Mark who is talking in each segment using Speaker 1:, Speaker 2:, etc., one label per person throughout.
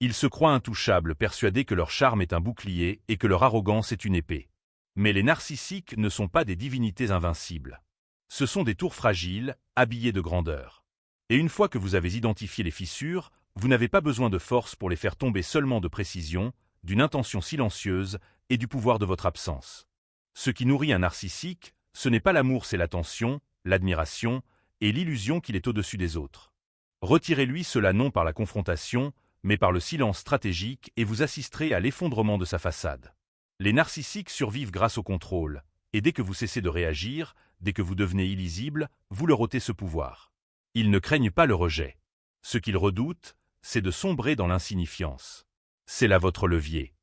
Speaker 1: Ils se croient intouchables, persuadés que leur charme est un bouclier et que leur arrogance est une épée. Mais les narcissiques ne sont pas des divinités invincibles. Ce sont des tours fragiles, habillées de grandeur. Et une fois que vous avez identifié les fissures, vous n'avez pas besoin de force pour les faire tomber, seulement de précision, d'une intention silencieuse et du pouvoir de votre absence. Ce qui nourrit un narcissique, ce n'est pas l'amour, c'est l'attention, l'admiration et l'illusion qu'il est au-dessus des autres. Retirez-lui cela non par la confrontation, mais par le silence stratégique, et vous assisterez à l'effondrement de sa façade. Les narcissiques survivent grâce au contrôle, et dès que vous cessez de réagir, dès que vous devenez illisible, vous leur ôtez ce pouvoir. Ils ne craignent pas le rejet. Ce qu'ils redoutent, c'est de sombrer dans l'insignifiance. C'est là votre levier.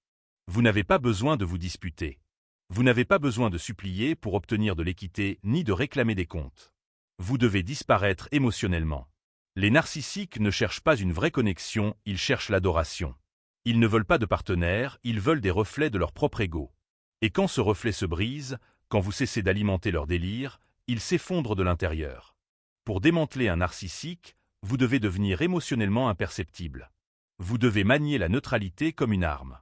Speaker 1: Vous n'avez pas besoin de vous disputer. Vous n'avez pas besoin de supplier pour obtenir de l'équité ni de réclamer des comptes. Vous devez disparaître émotionnellement. Les narcissiques ne cherchent pas une vraie connexion, ils cherchent l'adoration. Ils ne veulent pas de partenaires, ils veulent des reflets de leur propre ego. Et quand ce reflet se brise, quand vous cessez d'alimenter leur délire, ils s'effondrent de l'intérieur. Pour démanteler un narcissique, vous devez devenir émotionnellement imperceptible. Vous devez manier la neutralité comme une arme.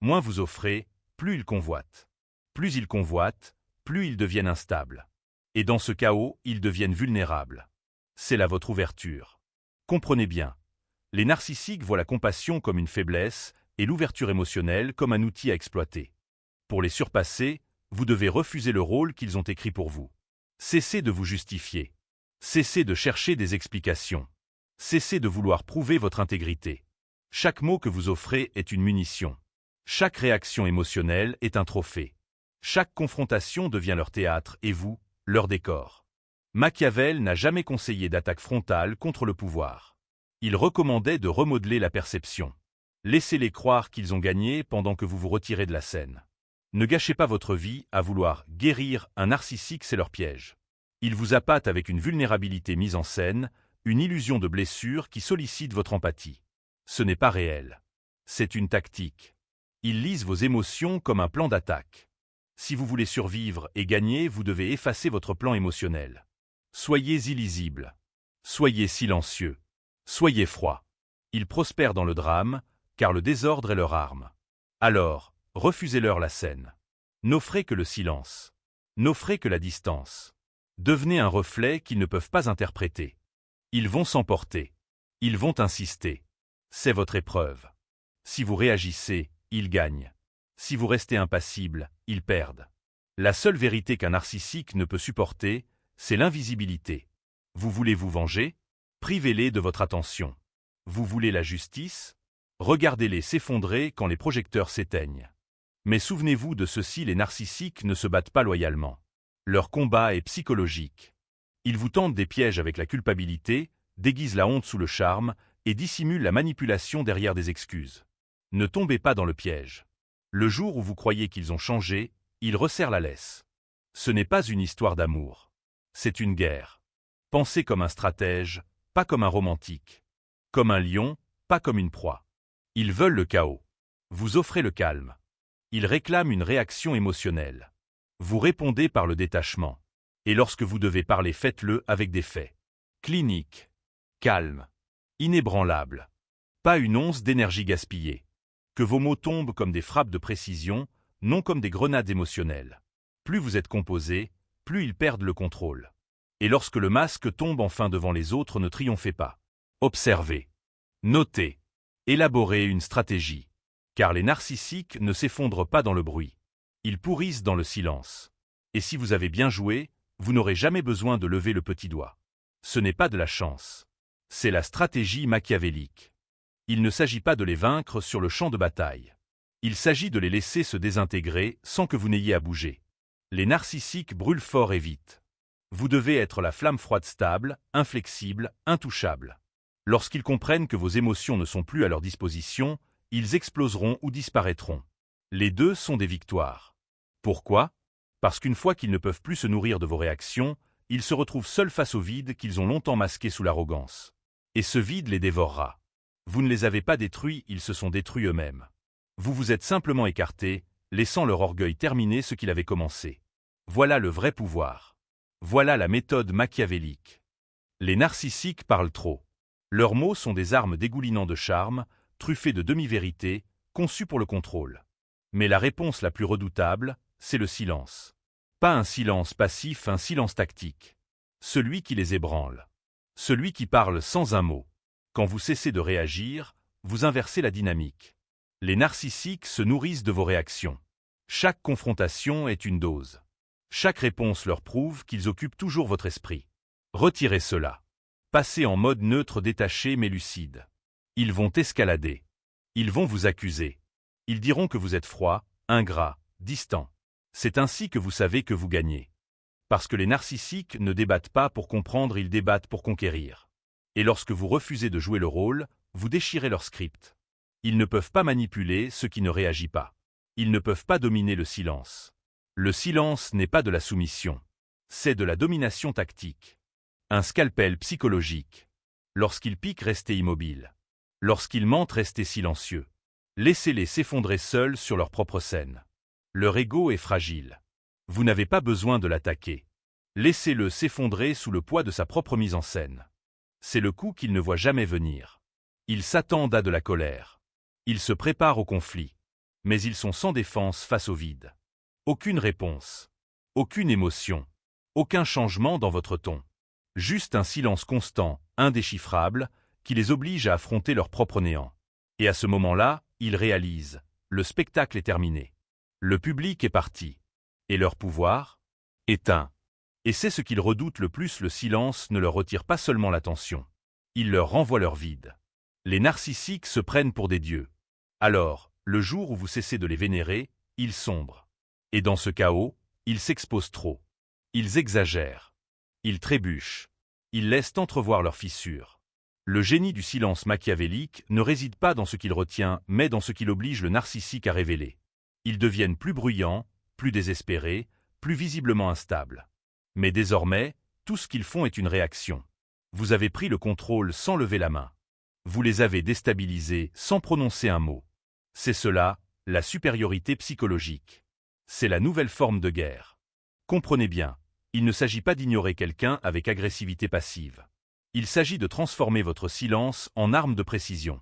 Speaker 1: Moins vous offrez, plus ils convoitent. Plus ils convoitent, plus ils deviennent instables. Et dans ce chaos, ils deviennent vulnérables. C'est là votre ouverture. Comprenez bien. Les narcissiques voient la compassion comme une faiblesse et l'ouverture émotionnelle comme un outil à exploiter. Pour les surpasser, vous devez refuser le rôle qu'ils ont écrit pour vous. Cessez de vous justifier. Cessez de chercher des explications. Cessez de vouloir prouver votre intégrité. Chaque mot que vous offrez est une munition. Chaque réaction émotionnelle est un trophée. Chaque confrontation devient leur théâtre et vous, leur décor. Machiavel n'a jamais conseillé d'attaque frontale contre le pouvoir. Il recommandait de remodeler la perception. Laissez-les croire qu'ils ont gagné pendant que vous vous retirez de la scène. Ne gâchez pas votre vie à vouloir guérir un narcissique, c'est leur piège. Ils vous appâtent avec une vulnérabilité mise en scène, une illusion de blessure qui sollicite votre empathie. Ce n'est pas réel. C'est une tactique. Ils lisent vos émotions comme un plan d'attaque. Si vous voulez survivre et gagner, vous devez effacer votre plan émotionnel. Soyez illisible. Soyez silencieux. Soyez froid. Ils prospèrent dans le drame, car le désordre est leur arme. Alors, refusez-leur la scène. N'offrez que le silence. N'offrez que la distance. Devenez un reflet qu'ils ne peuvent pas interpréter. Ils vont s'emporter. Ils vont insister. C'est votre épreuve. Si vous réagissez, ils gagnent. Si vous restez impassible, ils perdent. La seule vérité qu'un narcissique ne peut supporter, c'est l'invisibilité. Vous voulez vous venger? Privez-les de votre attention. Vous voulez la justice? Regardez-les s'effondrer quand les projecteurs s'éteignent. Mais souvenez-vous de ceci, les narcissiques ne se battent pas loyalement. Leur combat est psychologique. Ils vous tendent des pièges avec la culpabilité, déguisent la honte sous le charme et dissimulent la manipulation derrière des excuses. Ne tombez pas dans le piège. Le jour où vous croyez qu'ils ont changé, ils resserrent la laisse. Ce n'est pas une histoire d'amour. C'est une guerre. Pensez comme un stratège, pas comme un romantique. Comme un lion, pas comme une proie. Ils veulent le chaos. Vous offrez le calme. Ils réclament une réaction émotionnelle. Vous répondez par le détachement. Et lorsque vous devez parler, faites-le avec des faits. Clinique. Calme. Inébranlable. Pas une once d'énergie gaspillée. Que vos mots tombent comme des frappes de précision, non comme des grenades émotionnelles. Plus vous êtes composé, plus ils perdent le contrôle. Et lorsque le masque tombe enfin devant les autres, ne triomphez pas. Observez. Notez. Élaborez une stratégie. Car les narcissiques ne s'effondrent pas dans le bruit. Ils pourrissent dans le silence. Et si vous avez bien joué, vous n'aurez jamais besoin de lever le petit doigt. Ce n'est pas de la chance. C'est la stratégie machiavélique. Il ne s'agit pas de les vaincre sur le champ de bataille. Il s'agit de les laisser se désintégrer sans que vous n'ayez à bouger. Les narcissiques brûlent fort et vite. Vous devez être la flamme froide stable, inflexible, intouchable. Lorsqu'ils comprennent que vos émotions ne sont plus à leur disposition, ils exploseront ou disparaîtront. Les deux sont des victoires. Pourquoi? Parce qu'une fois qu'ils ne peuvent plus se nourrir de vos réactions, ils se retrouvent seuls face au vide qu'ils ont longtemps masqué sous l'arrogance. Et ce vide les dévorera. Vous ne les avez pas détruits, ils se sont détruits eux-mêmes. Vous vous êtes simplement écartés, laissant leur orgueil terminer ce qu'il avait commencé. Voilà le vrai pouvoir. Voilà la méthode machiavélique. Les narcissiques parlent trop. Leurs mots sont des armes dégoulinant de charme, truffés de demi-vérités, conçus pour le contrôle. Mais la réponse la plus redoutable, c'est le silence. Pas un silence passif, un silence tactique. Celui qui les ébranle. Celui qui parle sans un mot. Quand vous cessez de réagir, vous inversez la dynamique. Les narcissiques se nourrissent de vos réactions. Chaque confrontation est une dose. Chaque réponse leur prouve qu'ils occupent toujours votre esprit. Retirez cela. Passez en mode neutre détaché mais lucide. Ils vont escalader. Ils vont vous accuser. Ils diront que vous êtes froid, ingrat, distant. C'est ainsi que vous savez que vous gagnez. Parce que les narcissiques ne débattent pas pour comprendre, ils débattent pour conquérir. Et lorsque vous refusez de jouer le rôle, vous déchirez leur script. Ils ne peuvent pas manipuler ce qui ne réagit pas. Ils ne peuvent pas dominer le silence. Le silence n'est pas de la soumission. C'est de la domination tactique. Un scalpel psychologique. Lorsqu'ils piquent, restez immobile. Lorsqu'ils mentent, restez silencieux. Laissez-les s'effondrer seuls sur leur propre scène. Leur ego est fragile. Vous n'avez pas besoin de l'attaquer. Laissez-le s'effondrer sous le poids de sa propre mise en scène. C'est le coup qu'il ne voit jamais venir. Ils s'attendent à de la colère. Ils se préparent au conflit. Mais ils sont sans défense face au vide. Aucune réponse. Aucune émotion. Aucun changement dans votre ton. Juste un silence constant, indéchiffrable, qui les oblige à affronter leur propre néant. Et à ce moment-là, ils réalisent, le spectacle est terminé. Le public est parti. Et leur pouvoir? Éteint. Et c'est ce qu'ils redoutent le plus, le silence ne leur retire pas seulement l'attention. Il leur renvoie leur vide. Les narcissiques se prennent pour des dieux. Alors, le jour où vous cessez de les vénérer, ils sombrent. Et dans ce chaos, ils s'exposent trop. Ils exagèrent. Ils trébuchent. Ils laissent entrevoir leurs fissures. Le génie du silence machiavélique ne réside pas dans ce qu'il retient, mais dans ce qu'il oblige le narcissique à révéler. Ils deviennent plus bruyants, plus désespérés, plus visiblement instables. Mais désormais, tout ce qu'ils font est une réaction. Vous avez pris le contrôle sans lever la main. Vous les avez déstabilisés sans prononcer un mot. C'est cela, la supériorité psychologique. C'est la nouvelle forme de guerre. Comprenez bien, il ne s'agit pas d'ignorer quelqu'un avec agressivité passive. Il s'agit de transformer votre silence en arme de précision.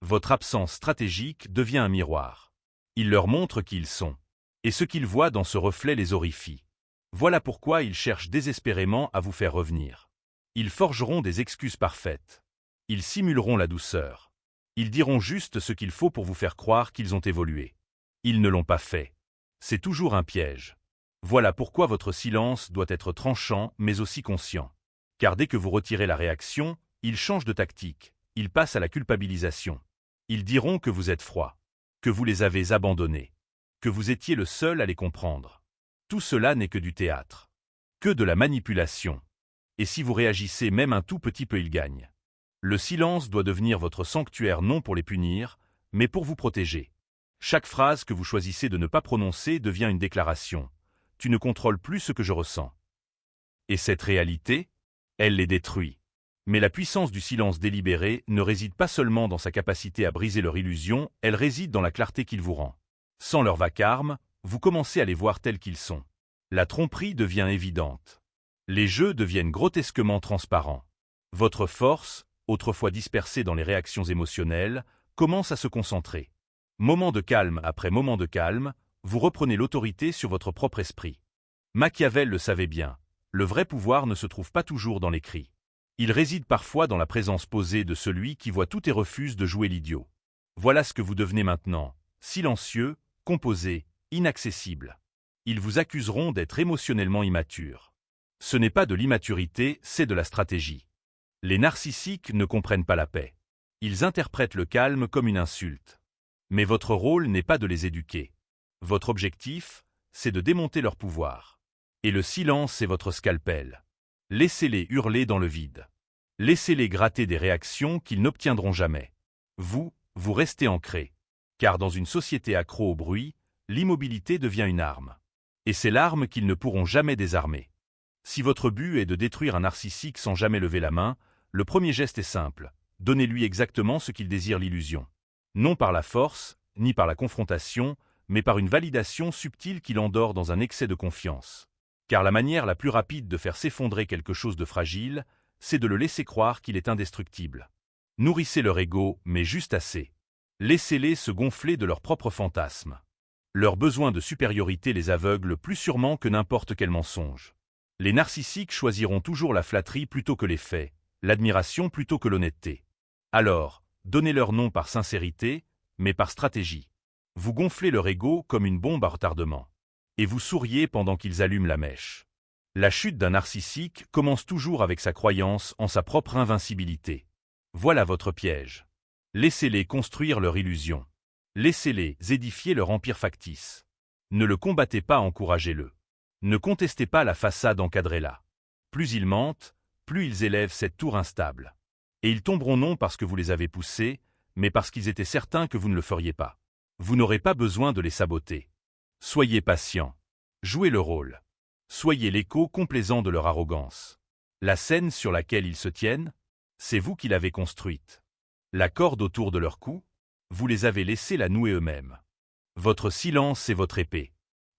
Speaker 1: Votre absence stratégique devient un miroir. Il leur montre qui ils sont. Et ce qu'ils voient dans ce reflet les horrifie. Voilà pourquoi ils cherchent désespérément à vous faire revenir. Ils forgeront des excuses parfaites. Ils simuleront la douceur. Ils diront juste ce qu'il faut pour vous faire croire qu'ils ont évolué. Ils ne l'ont pas fait. C'est toujours un piège. Voilà pourquoi votre silence doit être tranchant mais aussi conscient. Car dès que vous retirez la réaction, ils changent de tactique, ils passent à la culpabilisation. Ils diront que vous êtes froid, que vous les avez abandonnés, que vous étiez le seul à les comprendre. Tout cela n'est que du théâtre, que de la manipulation. Et si vous réagissez même un tout petit peu, ils gagnent. Le silence doit devenir votre sanctuaire non pour les punir, mais pour vous protéger. Chaque phrase que vous choisissez de ne pas prononcer devient une déclaration. Tu ne contrôles plus ce que je ressens. Et cette réalité, elle les détruit. Mais la puissance du silence délibéré ne réside pas seulement dans sa capacité à briser leur illusion, elle réside dans la clarté qu'il vous rend. Sans leur vacarme, vous commencez à les voir tels qu'ils sont. La tromperie devient évidente. Les jeux deviennent grotesquement transparents. Votre force, autrefois dispersée dans les réactions émotionnelles, commence à se concentrer. Moment de calme après moment de calme, vous reprenez l'autorité sur votre propre esprit. Machiavel le savait bien, le vrai pouvoir ne se trouve pas toujours dans les cris. Il réside parfois dans la présence posée de celui qui voit tout et refuse de jouer l'idiot. Voilà ce que vous devenez maintenant, silencieux, composé, inaccessible. Ils vous accuseront d'être émotionnellement immature. Ce n'est pas de l'immaturité, c'est de la stratégie. Les narcissiques ne comprennent pas la paix. Ils interprètent le calme comme une insulte. Mais votre rôle n'est pas de les éduquer. Votre objectif, c'est de démonter leur pouvoir. Et le silence est votre scalpel. Laissez-les hurler dans le vide. Laissez-les gratter des réactions qu'ils n'obtiendront jamais. Vous restez ancré. Car dans une société accro au bruit, l'immobilité devient une arme. Et c'est l'arme qu'ils ne pourront jamais désarmer. Si votre but est de détruire un narcissique sans jamais lever la main, le premier geste est simple. Donnez-lui exactement ce qu'il désire, l'illusion. Non par la force, ni par la confrontation, mais par une validation subtile qui l'endort dans un excès de confiance. Car la manière la plus rapide de faire s'effondrer quelque chose de fragile, c'est de le laisser croire qu'il est indestructible. Nourrissez leur ego, mais juste assez. Laissez-les se gonfler de leurs propres fantasmes. Leur besoin de supériorité les aveugle plus sûrement que n'importe quel mensonge. Les narcissiques choisiront toujours la flatterie plutôt que les faits, l'admiration plutôt que l'honnêteté. Alors, donnez-leur non par sincérité, mais par stratégie. Vous gonflez leur ego comme une bombe à retardement. Et vous souriez pendant qu'ils allument la mèche. La chute d'un narcissique commence toujours avec sa croyance en sa propre invincibilité. Voilà votre piège. Laissez-les construire leur illusion. Laissez-les édifier leur empire factice. Ne le combattez pas, encouragez-le. Ne contestez pas la façade, encadrez-la. Plus ils mentent, plus ils élèvent cette tour instable. Et ils tomberont non parce que vous les avez poussés, mais parce qu'ils étaient certains que vous ne le feriez pas. Vous n'aurez pas besoin de les saboter. Soyez patient. Jouez le rôle. Soyez l'écho complaisant de leur arrogance. La scène sur laquelle ils se tiennent, c'est vous qui l'avez construite. La corde autour de leur cou, vous les avez laissés la nouer eux-mêmes. Votre silence est votre épée.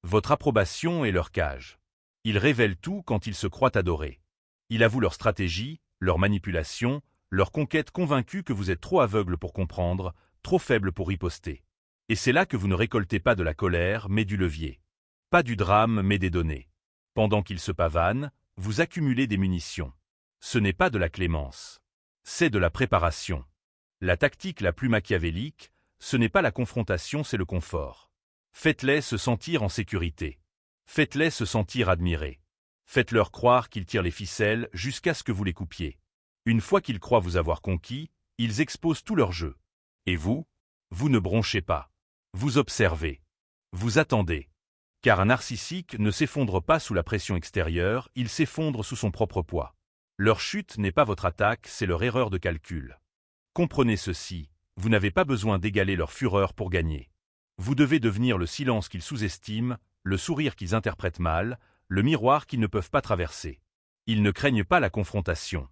Speaker 1: Votre approbation est leur cage. Ils révèlent tout quand ils se croient adorés. Ils avouent leur stratégie, leur manipulation, leur conquête, convaincus que vous êtes trop aveugle pour comprendre, trop faible pour riposter. Et c'est là que vous ne récoltez pas de la colère, mais du levier. Pas du drame, mais des données. Pendant qu'ils se pavanent, vous accumulez des munitions. Ce n'est pas de la clémence. C'est de la préparation. La tactique la plus machiavélique, ce n'est pas la confrontation, c'est le confort. Faites-les se sentir en sécurité. Faites-les se sentir admirés. Faites-leur croire qu'ils tirent les ficelles jusqu'à ce que vous les coupiez. Une fois qu'ils croient vous avoir conquis, ils exposent tout leur jeu. Et vous ne bronchez pas. Vous observez. Vous attendez. Car un narcissique ne s'effondre pas sous la pression extérieure, il s'effondre sous son propre poids. Leur chute n'est pas votre attaque, c'est leur erreur de calcul. Comprenez ceci, vous n'avez pas besoin d'égaler leur fureur pour gagner. Vous devez devenir le silence qu'ils sous-estiment, le sourire qu'ils interprètent mal, le miroir qu'ils ne peuvent pas traverser. Ils ne craignent pas la confrontation.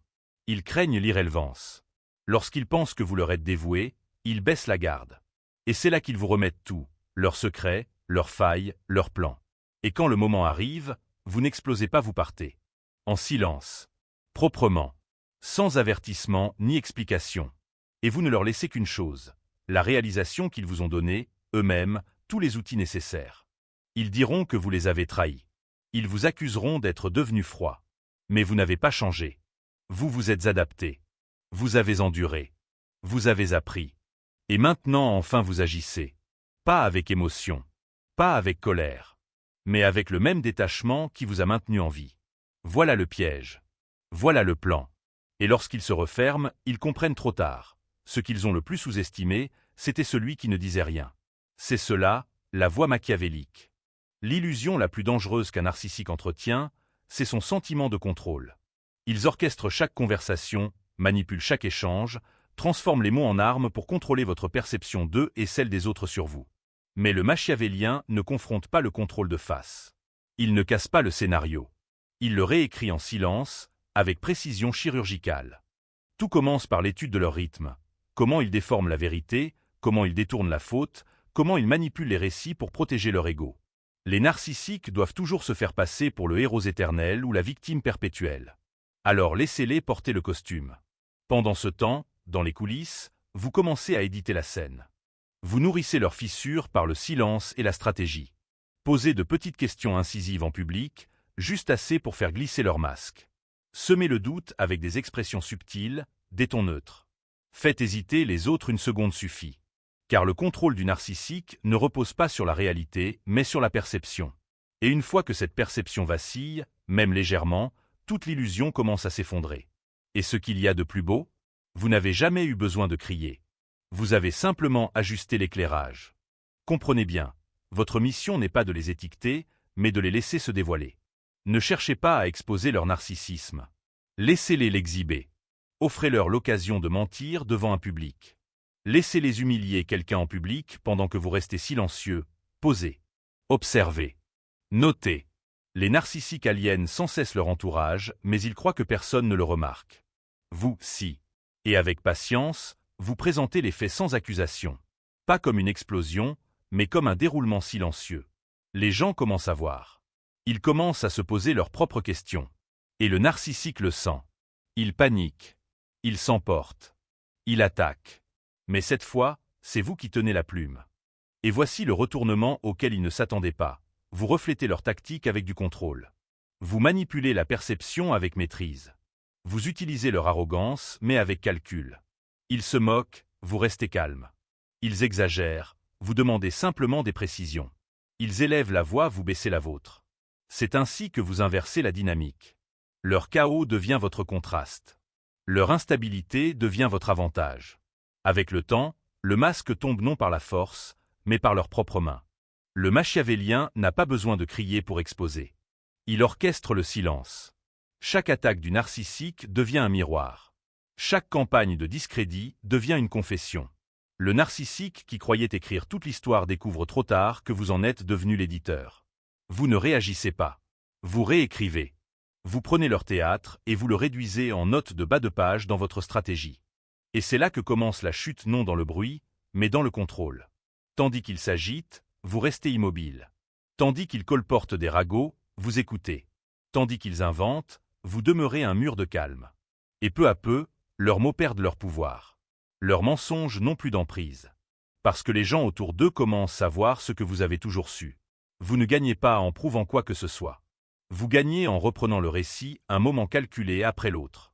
Speaker 1: Ils craignent l'irrélevance. Lorsqu'ils pensent que vous leur êtes dévoué, ils baissent la garde. Et c'est là qu'ils vous remettent tout, leurs secrets, leurs failles, leurs plans. Et quand le moment arrive, vous n'explosez pas, vous partez. En silence. Proprement. Sans avertissement ni explication. Et vous ne leur laissez qu'une chose, la réalisation qu'ils vous ont donnée, eux-mêmes, tous les outils nécessaires. Ils diront que vous les avez trahis. Ils vous accuseront d'être devenus froids. Mais vous n'avez pas changé. Vous vous êtes adapté. Vous avez enduré. Vous avez appris. Et maintenant enfin vous agissez. Pas avec émotion. Pas avec colère. Mais avec le même détachement qui vous a maintenu en vie. Voilà le piège. Voilà le plan. Et lorsqu'ils se referment, ils comprennent trop tard. Ce qu'ils ont le plus sous-estimé, c'était celui qui ne disait rien. C'est cela, la voie machiavélique. L'illusion la plus dangereuse qu'un narcissique entretient, c'est son sentiment de contrôle. Ils orchestrent chaque conversation, manipulent chaque échange, transforment les mots en armes pour contrôler votre perception d'eux et celle des autres sur vous. Mais le machiavélien ne confronte pas le contrôle de face. Il ne casse pas le scénario. Il le réécrit en silence, avec précision chirurgicale. Tout commence par l'étude de leur rythme. Comment ils déforment la vérité, comment ils détournent la faute, comment ils manipulent les récits pour protéger leur ego. Les narcissiques doivent toujours se faire passer pour le héros éternel ou la victime perpétuelle. Alors laissez-les porter le costume. Pendant ce temps, dans les coulisses, vous commencez à éditer la scène. Vous nourrissez leurs fissures par le silence et la stratégie. Posez de petites questions incisives en public, juste assez pour faire glisser leur masque. Semez le doute avec des expressions subtiles, des tons neutres. Faites hésiter les autres, une seconde suffit. Car le contrôle du narcissique ne repose pas sur la réalité, mais sur la perception. Et une fois que cette perception vacille, même légèrement, toute l'illusion commence à s'effondrer. Et ce qu'il y a de plus beau, vous n'avez jamais eu besoin de crier. Vous avez simplement ajusté l'éclairage. Comprenez bien, votre mission n'est pas de les étiqueter, mais de les laisser se dévoiler. Ne cherchez pas à exposer leur narcissisme. Laissez-les l'exhiber. Offrez-leur l'occasion de mentir devant un public. Laissez-les humilier quelqu'un en public pendant que vous restez silencieux, posez, observez, notez. Les narcissiques aliènent sans cesse leur entourage, mais ils croient que personne ne le remarque. Vous, si. Et avec patience, vous présentez les faits sans accusation. Pas comme une explosion, mais comme un déroulement silencieux. Les gens commencent à voir. Ils commencent à se poser leurs propres questions. Et le narcissique le sent. Il panique. Il s'emporte. Il attaque. Mais cette fois, c'est vous qui tenez la plume. Et voici le retournement auquel ils ne s'attendaient pas. Vous reflétez leur tactique avec du contrôle. Vous manipulez la perception avec maîtrise. Vous utilisez leur arrogance, mais avec calcul. Ils se moquent, vous restez calme. Ils exagèrent, vous demandez simplement des précisions. Ils élèvent la voix, vous baissez la vôtre. C'est ainsi que vous inversez la dynamique. Leur chaos devient votre contraste. Leur instabilité devient votre avantage. Avec le temps, le masque tombe non par la force, mais par leurs propres mains. Le machiavélien n'a pas besoin de crier pour exposer. Il orchestre le silence. Chaque attaque du narcissique devient un miroir. Chaque campagne de discrédit devient une confession. Le narcissique qui croyait écrire toute l'histoire découvre trop tard que vous en êtes devenu l'éditeur. Vous ne réagissez pas. Vous réécrivez. Vous prenez leur théâtre et vous le réduisez en note de bas de page dans votre stratégie. Et c'est là que commence la chute, non dans le bruit, mais dans le contrôle. Tandis qu'ils s'agitent, vous restez immobile. Tandis qu'ils colportent des ragots, vous écoutez. Tandis qu'ils inventent, vous demeurez un mur de calme. Et peu à peu, leurs mots perdent leur pouvoir. Leurs mensonges n'ont plus d'emprise. Parce que les gens autour d'eux commencent à voir ce que vous avez toujours su. Vous ne gagnez pas en prouvant quoi que ce soit. Vous gagnez en reprenant le récit un moment calculé après l'autre.